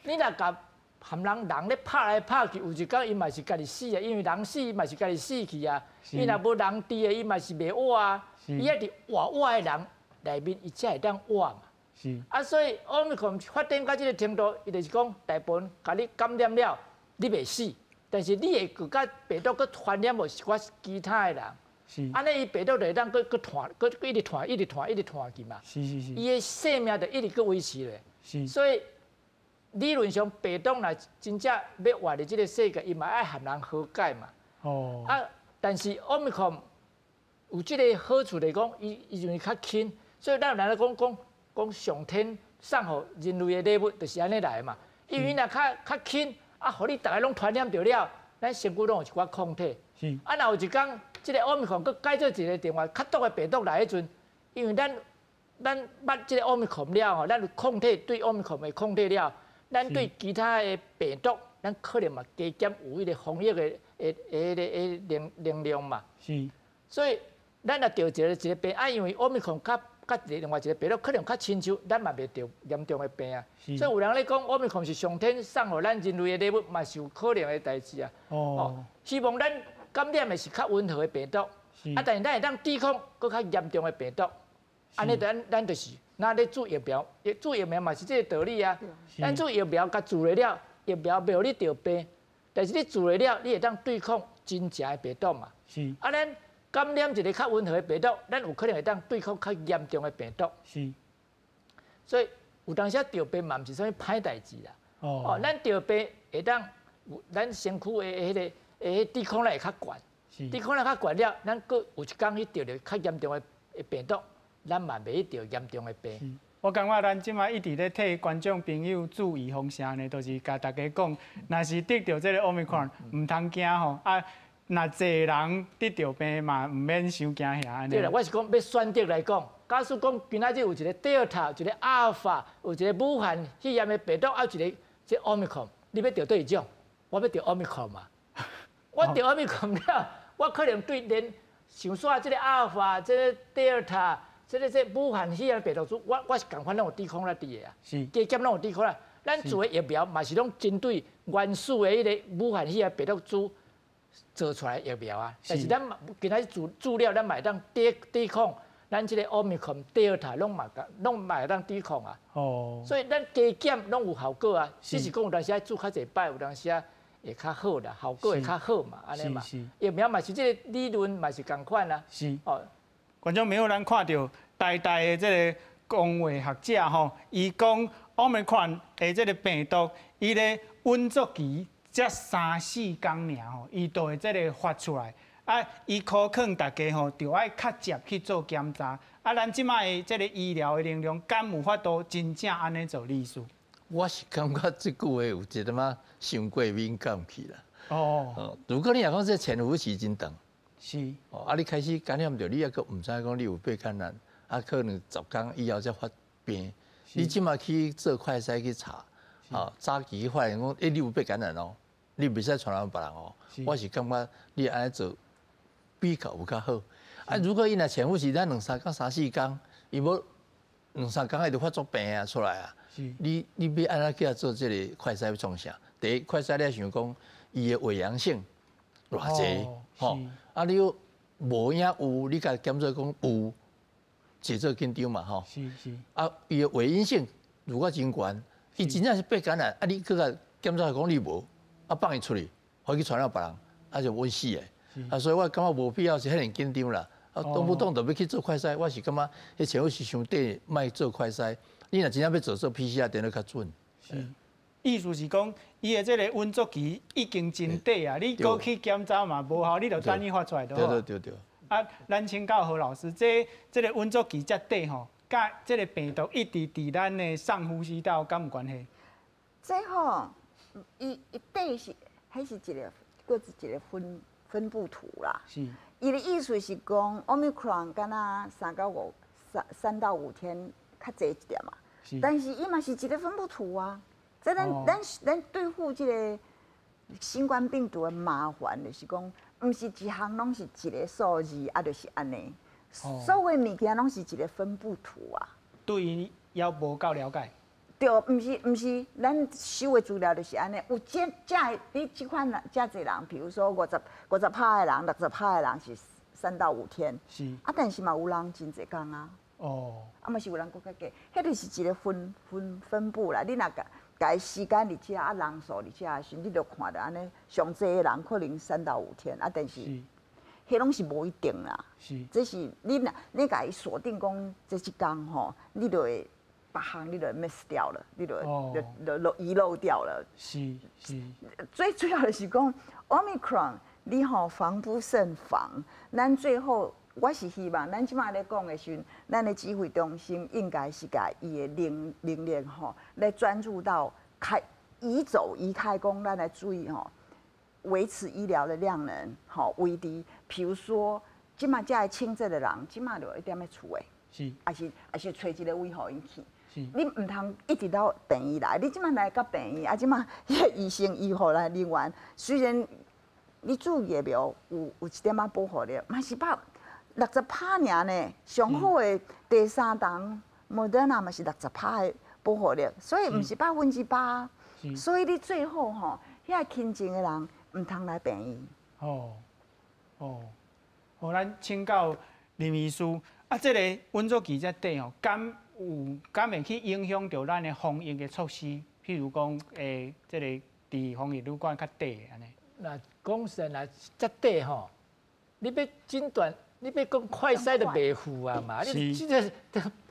你若甲和人咧拍来拍去，有一天伊嘛是家己死啊，因为人死伊嘛是家己死去啊。伊若无人治的，伊嘛是袂活啊。伊一直活的人内面，伊才会当活嘛。是啊，所以Omicron发展到这个程度，伊就是讲大部分甲你感染了，你袂死，但是你会佮甲病毒佮传染无是我其他的人。是。安尼伊病毒就会当佮传，佮一直传去嘛。是。伊的生命就一直佮维持咧。是。所以理论上病毒若真正要活入这个世界，伊嘛爱和人和解嘛。哦。啊，但是Omicron有这个好处来讲，伊因为较轻，所以咱有人讲上天送互人类的礼物，就是安尼来嘛。因为若较轻，啊，互你大家拢传染着了，咱身躯拢有一寡抗体。是。啊，若有一天，即个Omicron佮改做一个另外较毒的病毒来迄阵，因为咱捌即个Omicron了吼，咱有抗体对Omicron的抗体了，咱对其他的病毒，咱可能嘛加减有迄个防疫的能量嘛。是。所以咱若着一个病，啊，因为Omicron甲另外一个病毒可能较亲像，咱嘛袂得严重的病啊。所以有人咧讲，Omicron是上天送互咱人类的礼物，嘛是有可能的代志啊。哦。希望咱感染的是较温和的病毒，啊，但是咱会当抵抗更较严重的病毒。安尼咱就是，那咧注疫苗，注疫苗嘛是这个道理啊。咱注疫苗甲注入了，疫苗袂互你得病，但是你注入了，你会当对抗真正的病毒嘛。是。啊，咱感染一个较温和的病毒，咱有可能会当对抗较严重的病毒。是。所以有当时得病嘛，毋是啥物歹代志啦。哦。咱得病会当，咱身躯的迄个抵抗力会较悬。是。抵抗力较悬了，咱佫有一天去得着较严重的病毒，咱嘛袂得严重的病。我感觉咱即摆一直咧替观众朋友注意风声呢，就是甲大家讲，若是得着这个Omicron，唔通惊吼啊。若侪人得着病嘛，唔免伤惊遐。对啦，我是讲要选择来讲，假使讲今仔日有一个 Delta， 有一个 Alpha， 有一个武汉肺炎的病毒，还有一个这 Omicron， 你要得对一种？我要得 Omicron 嘛。我得 Omicron 了，我可能对连想煞这个 Alpha， 这个 Delta， 这武汉肺炎病毒株，我是共款拢有抵抗力伫的啊。是。加减拢有抵抗力。咱做的疫苗嘛是拢针对原始的迄个武汉肺炎病毒株。做出来疫苗啊，但是咱今仔资料，咱嘛会当抵抗，咱即个Omicron、Delta 拢嘛会当抵抗啊。哦。所以咱加减拢有效果啊。只是讲有当时爱做较侪摆，有当时会较好啦，效果会较好嘛，安尼嘛。疫苗嘛是即个理论嘛是共款啊。是。哦。观众朋友，咱看到台大的即个公卫学者吼，伊讲Omicron的即个病毒，伊咧温足期。才3-4天尔吼，伊就会即个发出来。啊，伊可劝大家吼，就爱较早去做检查。啊，咱即摆的即个医疗的能量，敢有法度真正安尼做理事？我是感觉即句话有一点仔伤过敏感去啦。哦。如果你若讲这潜伏期真长，是。哦，啊，你开始感染着，你抑阁唔知讲你有被感染，啊，可能10天以后才发病。你即摆去做快筛去查，啊，早期发现讲，你有被感染哦。你袂使传染别人哦，我是感觉你安尼做比较有较好。啊，如果伊若潜伏期咱2-3天、3-4天，伊无2-3天伊就发作病啊出来啊。你要安怎去做这个快筛要创啥？第一，快筛你要想讲伊的伪阳性偌济，吼，啊你有无影有，你甲检测讲有，就做紧张嘛，吼。是。啊，伊的伪阴性如果真悬，伊真正是被感染，啊你去甲检测讲你无。啊，放伊出去，互去传染别人，啊就稳死诶。啊，所以我感觉无必要是遐尼紧张啦。啊，动不动就要去做快筛，我是感觉迄前后是伤短，莫做快筛。你若真正要做 PCR， 电脑较准。是。意思是讲，伊的这个温足期已经真短啊，你过去检查嘛无效，你就等伊发出来就好。对。啊，咱请教何老师，这个温度计这底吼，甲这个病毒一直伫咱的上呼吸道，敢有关系？这吼，伊底是，迄是各是一个分布图啦。是。伊的意思是讲 ，Omicron 敢若3到5天较济一点嘛。但是伊嘛是一个分布图啊。这咱对付这个新冠病毒的麻烦，就是讲，毋是一项拢是一个数字，啊，就是安尼。所有物件拢是一个分布图啊。对于也无够了解。对，毋是，咱收的资料就是安尼。有你即款人，遮侪人，比如说50%的人、60%的人是3到5天。是。啊，但是嘛有人真侪工啊。哦。啊，嘛是有人搁较低，迄就是一个分布啦。你若甲时间伫遮，啊人数伫遮时，你就看到安尼，上济的人可能3到5天，啊，但是迄拢是无一定啦。是。这是你甲伊锁定讲这一工吼，你就会别项你就 miss 掉了，你就遗漏掉了。是。最主要的是讲 Omicron， 你吼防不胜防。咱最后我是希望，咱即摆咧讲的时，咱的指挥中心应该是甲伊的能力吼，来专注到移开讲，咱来注意吼，维持医疗的量能吼为低。譬如说，即摆遮的轻症的人，即摆就一点要厝的，是，还是找一个位互因去。你唔通一直到病院来，你即摆来到病院，啊，即摆迄个医生医护来人员，虽然你注疫苗有一点仔保护力，嘛是60%尔呢。上好的第3档Moderna嘛是60%的保护力，所以唔是100%。所以你最好吼，遐轻症的人唔通来病院。好，咱请教林医师，啊，这个温度计在底吼，敢会去影响到咱的防疫的措施？譬如讲，这个伫防疫旅馆较底安尼。那讲实来，这底吼，你要诊断。你要讲快筛就袂赴啊嘛，你即个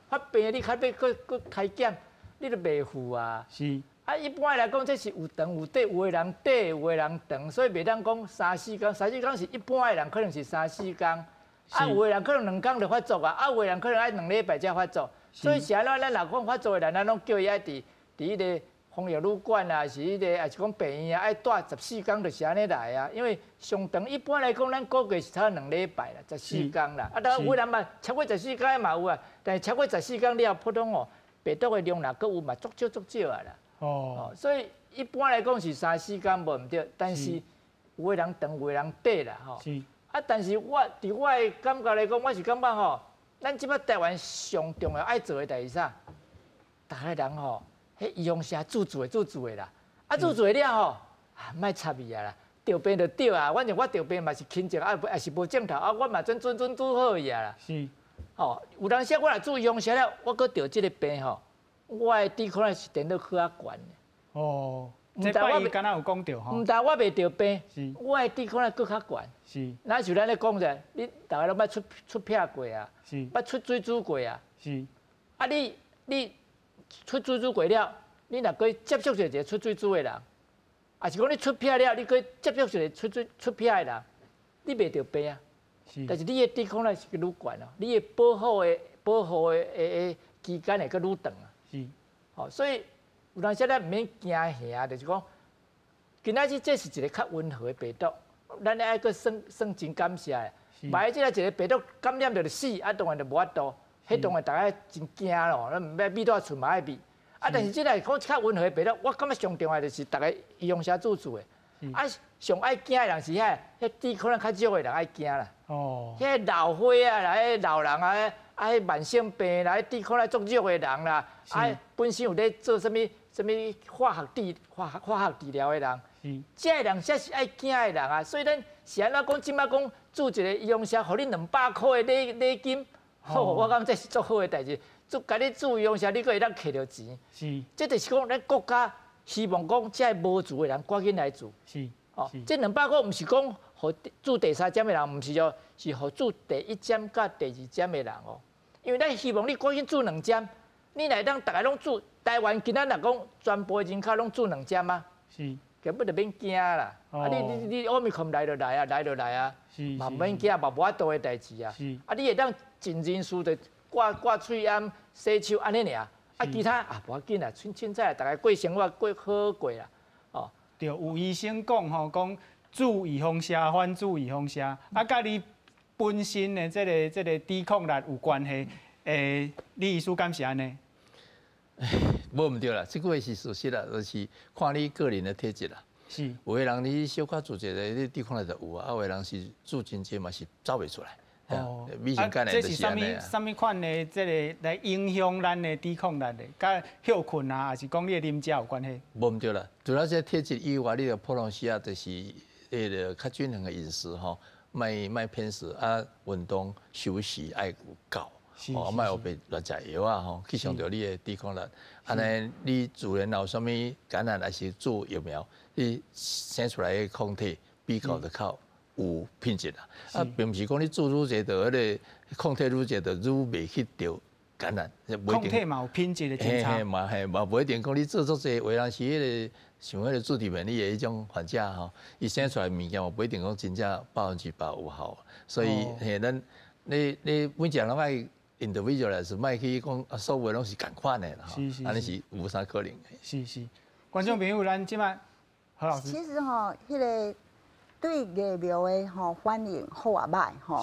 发病你较要搁开检，你就袂赴啊。是。啊，一般来讲，这是有长有短，有的人短，有的人长，所以袂当讲3、4天。3、4天是一般的人可能是3、4天，啊，有的人可能2天就发作啊，啊，有的人可能爱2礼拜才发作。所以是安怎，咱若讲发作的人，咱拢叫伊爱伫迄个防疫旅馆啊，是迄个，还是讲病院啊，爱待14天，就是安尼来啊。因为上长一般来讲，咱估计是差2礼拜啦，14天啦。啊，当然有人嘛超过14天嘛有啊，但是超过14天了，普通哦，病毒的量若搁有嘛，足少啊啦。所以一般来讲是3、4天无毋对，但是有的人长，有的人短啦吼。啊，但是伫我的感觉来讲，我是感觉吼，咱即摆台湾上重要爱做的代志啥？逐个人吼。迄医用社自助的啦，啊自助的了吼，莫插伊啊啦，得病就得啊，反正我得病嘛是轻症，也是无症头，啊我嘛准拄好伊啊啦。是。哦，有当时我若做医用社了，我搁得即个病吼，我的抵抗力是电到较悬。哦。这摆伊敢若有讲到吼。毋但我袂得病，我的抵抗力搁较悬。是。那像咱咧讲者，你逐个拢捌出片过啊，捌出水煮过啊。是。啊你。出水煮过了，你若可以接触一个出水煮的人，也是讲你出片了，你可以接触一个出片的人，你袂得病啊。但是你的抵抗力是愈悬哦，你的保护的期间会愈长啊。是。所以有当时咱毋免惊吓，就是讲，今仔日这是一个较温和的病毒，咱爱去算真感谢的。万一即个一个病毒感染着死，啊当然就无法度。迄当然大家真惊咯，咱毋要秘到厝嘛爱秘。啊，但是即个讲较温和的病毒，我感觉上重要就是大家医用社自助的。啊，上爱惊的人是遐抵抗力较少的人爱惊啦。遐老岁啊，来老人啊，迄慢性病啦，抵抗力足弱的人啦，本身有咧做什么化学治疗的人，这人才是爱惊的人啊。所以咱是安怎讲，即摆讲做一个医用社，互你200块的礼金。我讲这是足好的代志，甲你注意用下，你可会当摕到钱。是，这就是讲咱国家希望讲，这无做的人赶紧来做。是，这200块毋是讲互做第3针的人，毋是哦，是互做第1针甲第2针的人哦。因为咱希望你赶紧做2针，你来当大家拢做。台湾今仔若讲全部的人口拢做2针啊。是。根本就免惊啦。啊，你奥密克戎来就来啊，来就来啊，嘛免惊，嘛无法度的代志啊。啊，你会当尽人事就挂喙罨、洗手安尼尔。啊，其他啊，无要紧啦，凊彩大家过生活过好过啦。哦，对，有医生讲吼，讲注意风险，反注意风险，啊，甲你本身的这个抵抗力有关系。李医师敢是安尼？无毋对啦，这个是事实啦，就是看你个人的体质啦。是，有的人你小可做一个，你抵抗力就有啊；有的人是做真济嘛是走袂出来。哦，这是啥物款的这个来影响咱的抵抗力的？甲休困啊，还是讲你的啉食有关系？无毋对啦，除了这体质以外，你的普通时啊，就是迄个较均衡的饮食吼，卖偏食啊，运动休息爱有够。哦，莫后边乱食药啊吼，去伤到你的抵抗力。安尼，你自然有啥物感染还是做疫苗，你生出来的抗体比较就较有品质啦。啊，并毋是讲你做愈侪，就迄个抗体愈侪，就愈袂去着感染。抗体嘛有品质的检查。嘛不一定讲你做足侪，有人是迄个像迄个自体免疫的迄种患者吼，伊生出来物件嘛不一定讲真正100%有效。所以咱你每一个人拢爱。individual 是卖去讲啊，所有拢是共款的啦，安尼是无啥可能的。是，观众朋友，咱即摆何老师。其实吼，迄个对疫苗的反应好啊歹吼，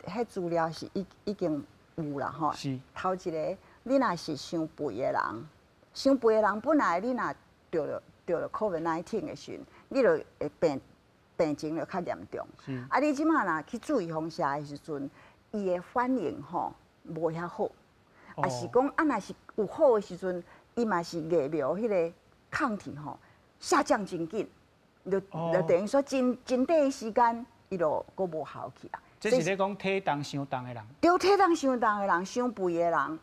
迄资料是已经有啦吼。是。头一个，你若是伤肥的人，伤肥的人本来你若得了 COVID-19 的时，你就会病情就较严重。是。啊，你即马若去注意风险的时阵。伊的反应吼无遐好，啊是讲啊，若是有好的时阵，伊嘛是疫苗迄个抗体吼下降真紧，就等于说真短的时间，伊就佫无效去啦。这是咧讲体重伤重的人。对，体重伤重的人、伤肥的人，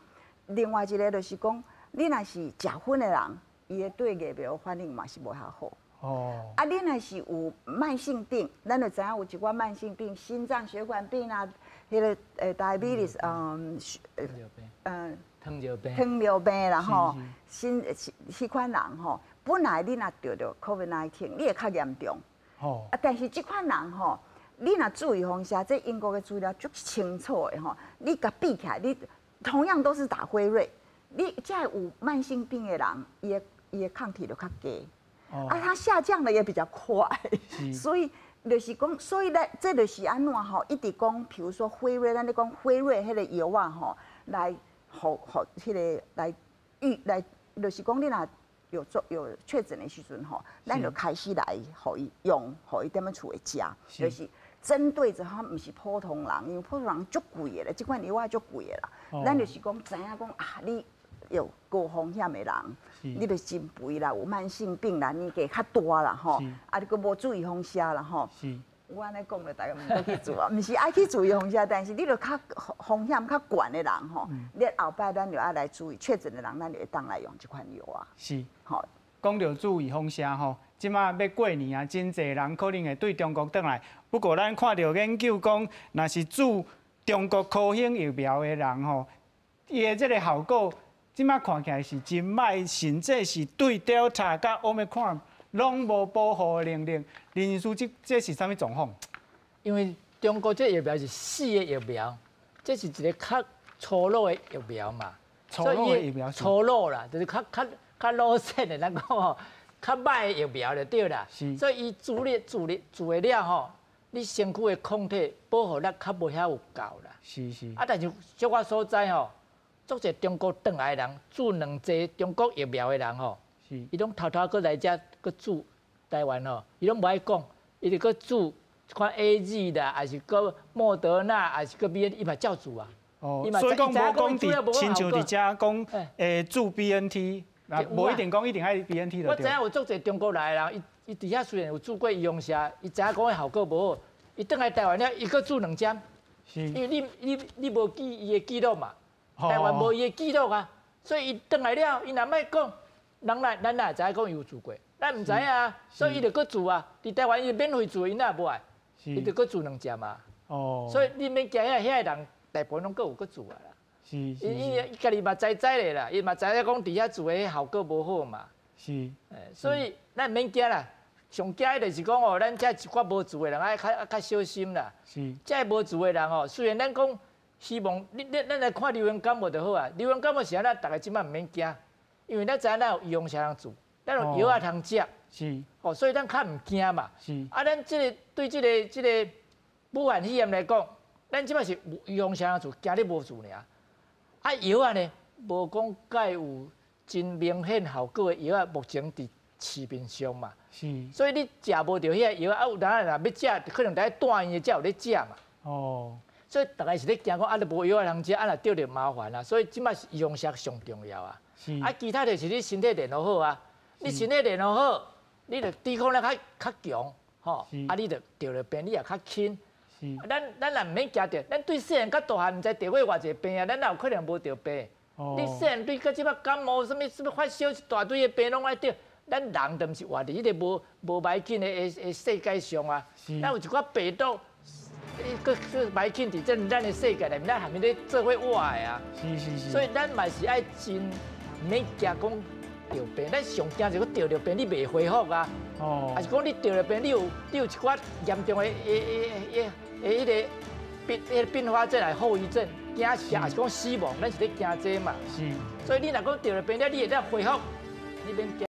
另外一个就是讲，你若是食薰的人，伊的对疫苗反应嘛是无遐好。哦。啊，你若是有慢性病，咱就知影有一寡慢性病，心脏血管病啊。迄个diabetes， 糖尿病，糖尿病啦吼，迄款人吼，本来你若得到 COVID-19， 你会较严重。哦。啊，但是即款人吼，你若注意风险，这英国的资料足清楚的吼，你甲比起来，你同样都是打辉瑞，你再有慢性病的人，伊的抗体就较低。哦。啊，它下降的也比较快，所以。就是讲，所以咧，这就是安怎吼？一直讲，譬如说辉瑞，咱咧讲辉瑞迄个药啊吼，来，迄个来就是讲你若有确诊的时阵吼，咱就开始来互伊用，互伊踮咧厝里食，就是针对着他，毋是普通人，因为普通人足贵的咧，即款药啊足贵的啦。咱就是讲知影讲啊，你有高风险的人。你著真肥啦，有慢性病啦，年纪较大啦吼，啊，你佫无注意风险啦吼。是。我安尼讲了，大家毋去做啊，毋是爱去注意风险，但是你著较风险较悬的人吼，你后摆咱就爱来注意，确诊的人咱就会当来用这款药啊。是。吼，讲到注意风险吼，即马要过年啊，真侪人可能会对中国转来。不过咱看到研究讲，若是注中国科兴疫苗的人吼，伊的这个效果。即摆看起来是真歹，甚至是对 Delta 甲 Omicron 拢无保护的能力。林医师，这是啥物状况？因为中国这疫苗是死的疫苗，这是一个较粗鲁的疫苗嘛。粗鲁的疫苗是？粗鲁啦，就是较老线的，咱讲吼，较歹的疫苗就对啦。是。所以伊注的了吼，你身躯的抗体保护力较无遐有够啦。是。啊，但是小我所知吼。足侪中国转来的人，注两剂中国疫苗的人吼，伊拢偷佫来遮佫注台湾吼，伊拢无爱讲，伊就佫注看 AZ 的，还是佫莫德纳，还是佫 BNT， 伊嘛照注啊。哦，所以讲无讲伫亲像伫遮讲，注 BNT， 无一定讲一定爱 BNT 的。我知影有足侪中国来的人，伊伫遐虽然有注过医用下，伊知影讲效果无好，伊转来台湾了，伊佫注2针，因为你无记伊的记录嘛。台湾无伊的记录啊，所以伊转来了，伊若莫讲，咱哪知影讲伊有做过，咱毋知影啊，所以伊就搁做啊。伫台湾伊免费做，伊哪无爱，伊就搁做2针嘛。哦，所以你免惊遐人大部分拢搁有搁做啊啦。伊家己嘛知咧啦，伊嘛知影讲伫遐做的效果无好嘛。是，所以咱免惊啦。上惊的就是讲哦，咱这一寡无自的人爱较小心啦。是，这无自的人哦，虽然咱讲希望咱来看流行感冒就好啊。流行感冒时啊，咱大家即摆唔免惊，因为咱知影咱有医用啥通做，咱有药啊通食。是，哦，所以咱较唔惊嘛。是，啊，咱对这个武汉肺炎来讲，咱即摆是有医用啥通做，惊你无做尔。啊，药啊呢，无讲介有真明显效果的药啊，目前伫市面上嘛。是，所以你食无着遐药啊，有当然若要食，可能在大医院才有咧食嘛。哦。所以大家是咧惊讲啊，你无药啊通食，啊若得着麻烦啊。所以即摆是医用上上重要啊。是。啊，其他就是你身体练好好啊，你身体练好，你着抵抗力较强，吼。啊，你着得了病，你也较轻。是。咱若唔免惊着，咱对细汉甲大汉毋知得过偌济病啊，咱哪有可能无得病？你细汉对甲即摆感冒什么发烧一大堆的病拢爱得。咱人就毋是活伫迄个无歹菌的世界上啊，咱有一寡病毒，个歹菌伫咱的世界内面，咱下面咧做伙活的啊。是。所以咱嘛是爱真毋免惊讲得病，咱上惊就讲得病你袂恢复啊。哦。还是讲你得了病，你有一寡严重的迄个并发症来后遗症，惊死，还是讲死亡，咱是咧惊这嘛。是。所以你若讲得了病了，你会当恢复，你免惊。